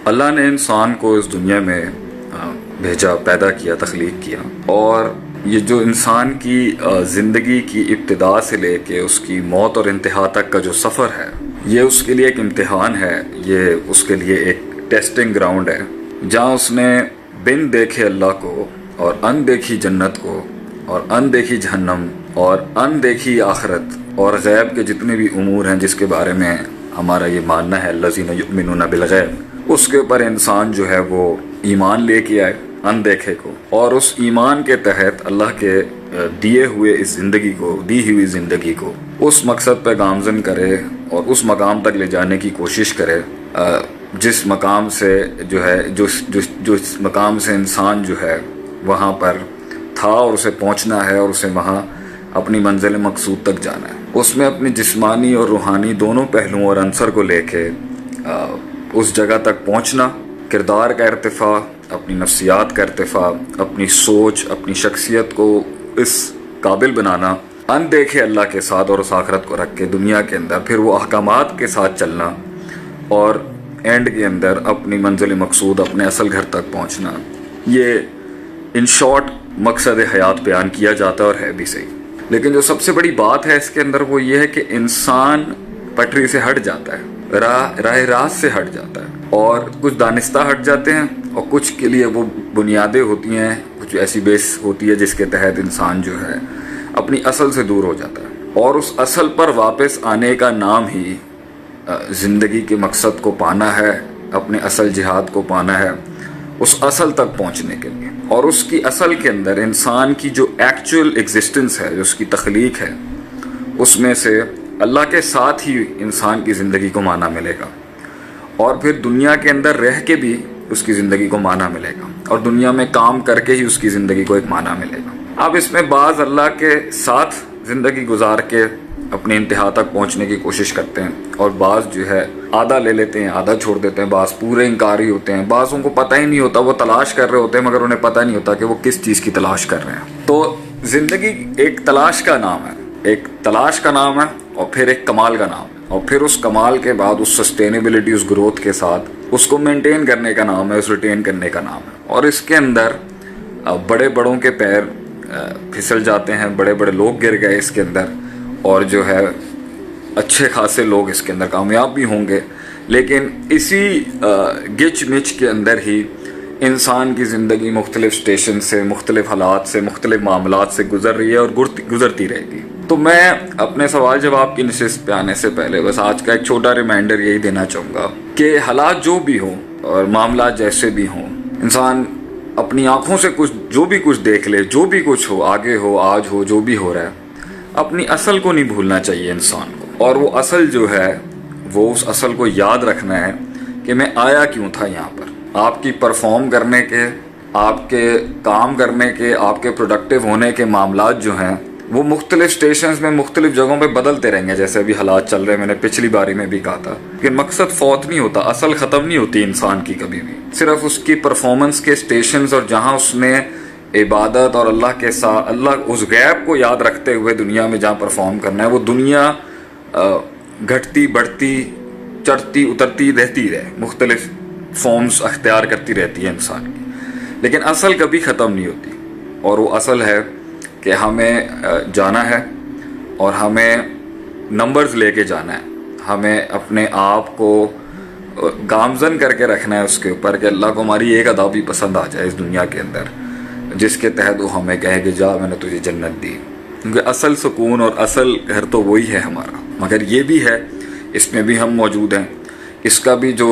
अल्लाह ने इंसान को इस दुनिया में भेजा, पैदा किया, तख्लीक किया। और ये जो इंसान की ज़िंदगी की इब्तिदा से लेके उसकी मौत और इंतहा तक का जो सफ़र है, ये उसके लिए एक इम्तिहान है, ये उसके लिए एक टेस्टिंग ग्राउंड है, जहाँ उसने बिन देखे अल्लाह को और अनदेखी जन्नत को और अनदेखी जहन्नम और अनदेखी आखिरत और गैब के जितने भी उमूर हैं जिसके बारे में हमारा ये मानना है, लज़ीना युमिनूना बिल गैब, उसके ऊपर इंसान जो है वो ईमान लेके आए अनदेखे को, और उस ईमान के तहत अल्लाह के दिए हुए इस ज़िंदगी को, दी हुई ज़िंदगी को उस मकसद पे गामज़न करे और उस मकाम तक ले जाने की कोशिश करे जिस मकाम से जो है जो मकाम से इंसान जो है वहाँ पर था और उसे पहुँचना है और उसे वहाँ अपनी मंजिल मकसूद तक जाना है। उसमें अपनी जिस्मानी और रूहानी दोनों पहलुओं और अंसर को लेके उस जगह तक पहुँचना, किरदार का इर्तिफ़ा, अपनी नफ्सियात का इर्तिफ़ा, अपनी सोच, अपनी शख्सियत को इस काबिल बनाना अनदेखे अल्लाह के साथ और उस आखिरत को रख के दुनिया के अंदर फिर वो अहकामात के साथ चलना और एंड के अंदर अपनी मंजिल मकसूद, अपने असल घर तक पहुँचना। ये इन शॉर्ट मकसद हयात बयान किया जाता है और है भी सही। लेकिन जो सबसे बड़ी बात है इसके अंदर वो ये है कि इंसान पटरी से हट जाता है, राह रास्त से हट जाता है, और कुछ दानिस्ता हट जाते हैं और कुछ के लिए वो बुनियादें होती हैं, कुछ ऐसी बेस होती है जिसके तहत इंसान जो है अपनी असल से दूर हो जाता है। और उस असल पर वापस आने का नाम ही ज़िंदगी के मकसद को पाना है, अपने असल जिहाद को पाना है, उस असल तक पहुंचने के लिए। और उसकी असल के अंदर इंसान की जो एक्चुअल एग्जिस्टेंस है, जो उसकी तख्लीक है, उसमें से अल्लाह के साथ ही इंसान की ज़िंदगी को माना मिलेगा, और फिर दुनिया के अंदर रह के भी उसकी ज़िंदगी को माना मिलेगा, और दुनिया में काम करके ही उसकी ज़िंदगी को एक माना मिलेगा। अब इसमें बाज़ अल्लाह के साथ ज़िंदगी गुजार के अपने इंतहा तक पहुंचने की कोशिश करते हैं, और बाज़ जो है आधा ले लेते हैं, आधा छोड़ देते हैं, बाज़ पूरे इंकारी होते हैं, बाज़ों को पता ही नहीं होता, वो तलाश कर रहे होते हैं मगर उन्हें पता नहीं होता कि वो किस चीज़ की तलाश कर रहे हैं। तो ज़िंदगी एक तलाश का नाम है, एक तलाश का नाम है, और फिर एक कमाल का नाम है, और फिर उस कमाल के बाद उस सस्टेनेबिलिटी, उस ग्रोथ के साथ उसको मेंटेन करने का नाम है, उस रिटेन करने का नाम है। और इसके अंदर बड़े बड़ों के पैर फिसल जाते हैं, बड़े बड़े लोग गिर गए इसके अंदर, और जो है अच्छे खासे लोग इसके अंदर कामयाब भी होंगे। लेकिन इसी गिच मिच के अंदर ही इंसान की ज़िंदगी मुख्तलिफ़ स्टेशन से, मुख्तलिफ़ हालात से, मुख्तलिफ़ मामलात से गुज़र रही है और गुज़रती रहेगी। तो मैं अपने सवाल जवाब की नशिस्त पे आने से पहले बस आज का एक छोटा रिमाइंडर यही देना चाहूँगा कि हालात जो भी हों और मामला जैसे भी हों, इंसान अपनी आँखों से जो भी कुछ देख ले, जो भी कुछ हो, आगे हो, आज हो, जो भी हो रहा है, अपनी असल को नहीं भूलना चाहिए इंसान को। और वो असल जो है वो उस असल को याद रखना है कि मैं आया क्यों था यहाँ पर। आपकी परफॉर्म करने के, आपके काम करने के, आपके प्रोडक्टिव होने के मामलात जो हैं वो मुख्तलिफ स्टेशंस में, मुख्तलिफ जगहों पे बदलते रहेंगे, जैसे अभी हालात चल रहे हैं। मैंने पिछली बारी में भी कहा था कि मकसद फौत नहीं होता, असल ख़त्म नहीं होती इंसान की कभी भी। सिर्फ उसकी परफॉर्मेंस के स्टेशंस और जहाँ उसने इबादत और अल्लाह के साथ, अल्लाह उस गैब को याद रखते हुए दुनिया में जहाँ परफॉर्म करना है, वो दुनिया घटती बढ़ती, चढ़ती उतरती रहती रहे, मुख्तलिफ फॉर्म्स अख्तियार करती रहती है इंसान की, लेकिन असल कभी ख़त्म नहीं होती। और वो असल है कि हमें जाना है और हमें नंबर्स लेके जाना है, हमें अपने आप को गामजन करके रखना है उसके ऊपर कि अल्लाह को हमारी एक अदा भी पसंद आ जाए इस दुनिया के अंदर, जिसके तहत वो हमें कहे कि जा मैंने तुझे जन्नत दी। क्योंकि असल सुकून और असल घर तो वही है हमारा, मगर ये भी है, इसमें भी हम मौजूद हैं। इसका भी जो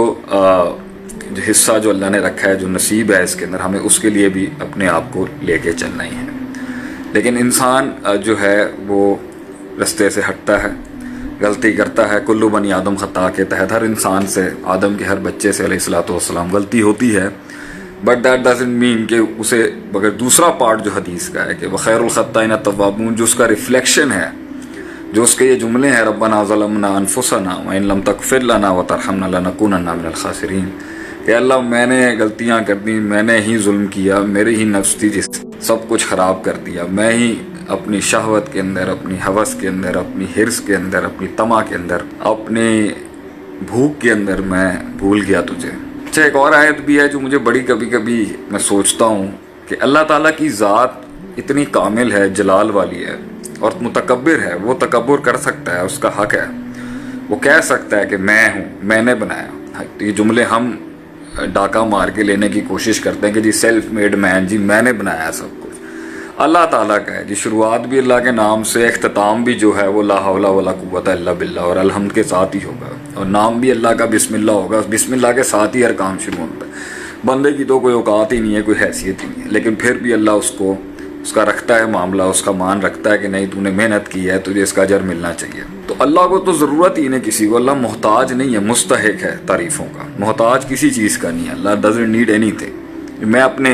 हिस्सा जो अल्लाह ने रखा है, जो नसीब है इसके अंदर, हमें उसके लिए भी अपने आप को लेके चलना ही है। लेकिन इंसान जो है वो रास्ते से हटता है, गलती करता है। कुल्लु बनी आदम ख़ता के तहत हर इंसान से, आदम के हर बच्चे से अलैहिस्सलातु वस्सलाम गलती होती है, बट दैट डजंट मीन कि उसे, मगर दूसरा पार्ट जो हदीस का है कि वह खैरुल ख़त्ताइन अत-तव्वाबून, जो उसका रिफ्लेक्शन है, जो उसके ये जुमले हैं, रब्बना ज़लमना अनफुसना व इन लम तग़फिर लना व तरहमना लनकूनन्ना मिनल ख़ासिरीन, कि अल्लाह मैंने गलतियाँ कर दी, मैंने ही जुल्म किया, मेरी ही नफ्स थी जिस सब कुछ ख़राब कर दिया, मैं ही अपनी शहवत के अंदर, अपनी हवस के अंदर, अपनी हिर्स के अंदर, अपनी तमा के अंदर, अपनी भूख के अंदर मैं भूल गया तुझे। अच्छा, एक और आयत भी है जो मुझे बड़ी कभी कभी मैं सोचता हूँ कि अल्लाह ताला की ज़ात इतनी कामिल है, जलाल वाली है और मुतकब्बिर है। वो तकब्बुर कर सकता है, उसका हक है। वो कह सकता है कि मैं हूँ, मैंने बनाया। तो ये जुमले हम डाका मार के लेने की कोशिश करते हैं कि जी सेल्फ मेड मैन, जी मैंने बनाया सब कुछ। अल्लाह ताला का है जी। शुरुआत भी अल्लाह के नाम से, इख्तिताम भी जो है वो ला हौला वला कुव्वता इल्ला बिल्लाह और अल्हम्द के साथ ही होगा, और नाम भी अल्लाह का बिस्मिल्लाह होगा। बिस्मिल्लाह के साथ ही हर काम शुरू होता है। बंदे की तो कोई औकात ही नहीं है, कोई हैसियत ही नहीं है, लेकिन फिर भी अल्लाह उसको उसका रखता है मामला, उसका मान रखता है कि नहीं तूने मेहनत की है, तुझे इसका अजर मिलना चाहिए। तो अल्लाह को तो ज़रूरत ही नहीं किसी को, अल्लाह मोहताज नहीं है, मुस्तहिक है तारीफ़ों का, मोहताज किसी चीज़ का नहीं है। अल्लाह डज़न्ट नीड एनीथिंग। मैं अपने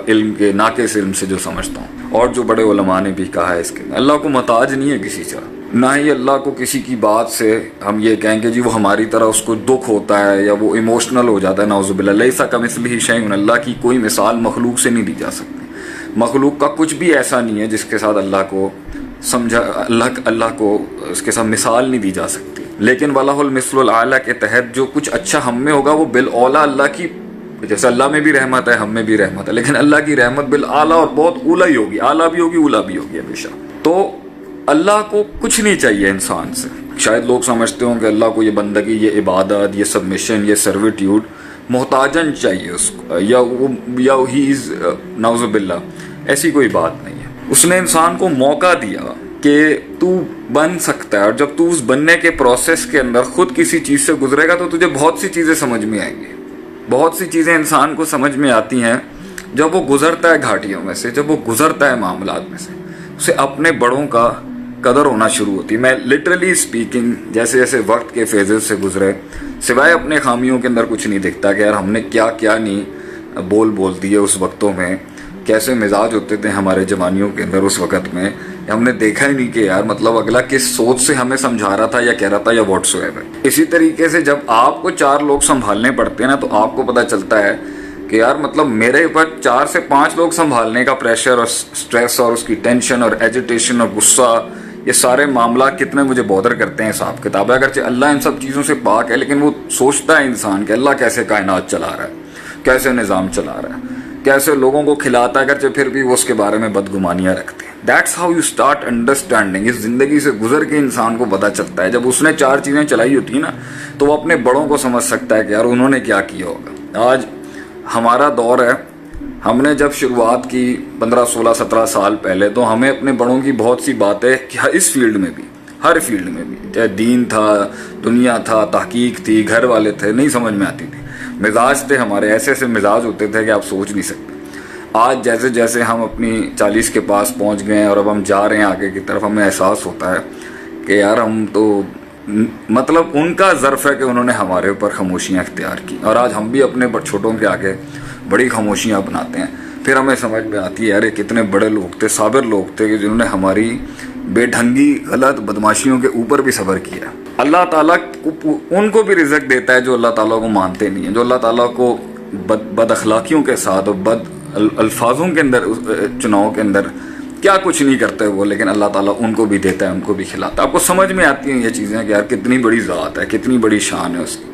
इल्म के नाक़िस इल्म से जो समझता हूँ, और जो बड़े उलमा ने भी कहा है इसके, अल्लाह को मोहताज नहीं है किसी का। ना ही अल्लाह को किसी की बात से हम ये कहेंगे जी वो हमारी तरह उसको दुख होता है या वो इमोशनल हो जाता है। नाउज़ुबिल्लाह, लैसा कमिस्लिही शैउन, अल्लाह की कोई मिसाल मखलूक से नहीं दी जा सकती। मखलूक का कुछ भी ऐसा नहीं है जिसके साथ अल्लाह को समझा, अल्लाह को उसके साथ मिसाल नहीं दी जा सकती। लेकिन वलाहुल मिस्लुल आला के तहत जो कुछ अच्छा हम में होगा वो बिल औला अल्लाह की, जैसे अल्लाह में भी रहमत है, हम में भी रहमत है, लेकिन अल्लाह की रहमत बिल आला और बहुत ऊला ही होगी, आला भी होगी, ऊला भी होगी हमेशा। तो अल्लाह को कुछ नहीं चाहिए इंसान से। शायद लोग समझते हों कि अल्लाह को ये बंदगी, ये इबादत, ये सबमिशन, ये सर्विट्यूड मोहताजन चाहिए उसको, या ही इज़ नाउज़ुबिल्लाह, ऐसी कोई बात नहीं है। उसने इंसान को मौका दिया कि तू बन सकता है, और जब तू उस बनने के प्रोसेस के अंदर खुद किसी चीज़ से गुजरेगा तो तुझे बहुत सी चीज़ें समझ में आएंगी। बहुत सी चीज़ें इंसान को समझ में आती हैं जब वो गुजरता है घाटियों में से, जब वो गुजरता है मामलात में से, उसे अपने बड़ों का कदर होना शुरू होती है। मैं लिटरली स्पीकिंग, जैसे जैसे वक्त के फेजेस से गुजरे, सिवाय अपने खामियों के अंदर कुछ नहीं दिखता कि यार हमने क्या क्या नहीं बोल दिए उस वक्तों में, कैसे मिजाज होते थे हमारे जवानियों के अंदर उस वक़्त में। हमने देखा ही नहीं कि यार मतलब अगला किस सोच से हमें समझा रहा था या कह रहा था या व्हाट्सएवर। इसी तरीके से जब आपको 4 लोग संभालने पड़ते हैं ना, तो आपको पता चलता है कि यार मतलब मेरे ऊपर 4 से 5 लोग संभालने का प्रेशर और स्ट्रेस और उसकी टेंशन और एजिटेशन और गुस्सा, ये सारे मामला कितने मुझे बॉदर करते हैं। हिसाब किताब है, अगरचे अल्लाह इन सब चीज़ों से पाक है, लेकिन वो सोचता है इंसान कि अल्लाह कैसे कायनात चला रहा है, कैसे निज़ाम चला रहा है, कैसे लोगों को खिलाता है, अगरचे फिर भी वो उसके बारे में बदगुमानियाँ रखते हैं। That's how you start understanding. इस ज़िंदगी से गुजर के इंसान को पता चलता है, जब उसने 4 चीज़ें चलाई होती है ना, तो वो अपने बड़ों को समझ सकता है कि यार उन्होंने क्या किया होगा। आज हमारा दौर है, हमने जब शुरुआत की 15, 16, 17 साल पहले, तो हमें अपने बड़ों की बहुत सी बातें, इस फील्ड में भी, हर फील्ड में भी, चाहे दीन था, दुनिया था, तहकीक थी, घर वाले थे, नहीं समझ में आती थी। मिजाज थे हमारे, ऐसे ऐसे मिजाज होते थे कि आप सोच नहीं सकते। आज जैसे जैसे हम अपनी 40 के पास पहुंच गए हैं और अब हम जा रहे हैं आगे की तरफ, हमें एहसास होता है कि यार हम तो मतलब उनका ज़र्फ़ है कि उन्होंने हमारे ऊपर खामोशियाँ इख्तियार की, और आज हम भी अपने छोटों के आगे बड़ी खामोशियाँ अपनाते हैं। फिर हमें समझ में आती है यार ये कितने बड़े लोग थे, साबिर लोग थे, कि जिन्होंने हमारी बेढंगी गलत बदमाशियों के ऊपर भी सब्र किया। अल्लाह ताला उनको भी रिज़्क़ देता है जो अल्लाह ताला को मानते नहीं हैं, जो अल्लाह ताला को बद अखलाकियों के साथ और बद अल्फाजों के अंदर, चुनाव के अंदर क्या कुछ नहीं करते वो, लेकिन अल्लाह ताला उनको भी देता है, उनको भी खिलाता है। आपको समझ में आती हैं ये चीज़ें कि यार कितनी बड़ी ज़ात है, कितनी बड़ी शान है उसकी।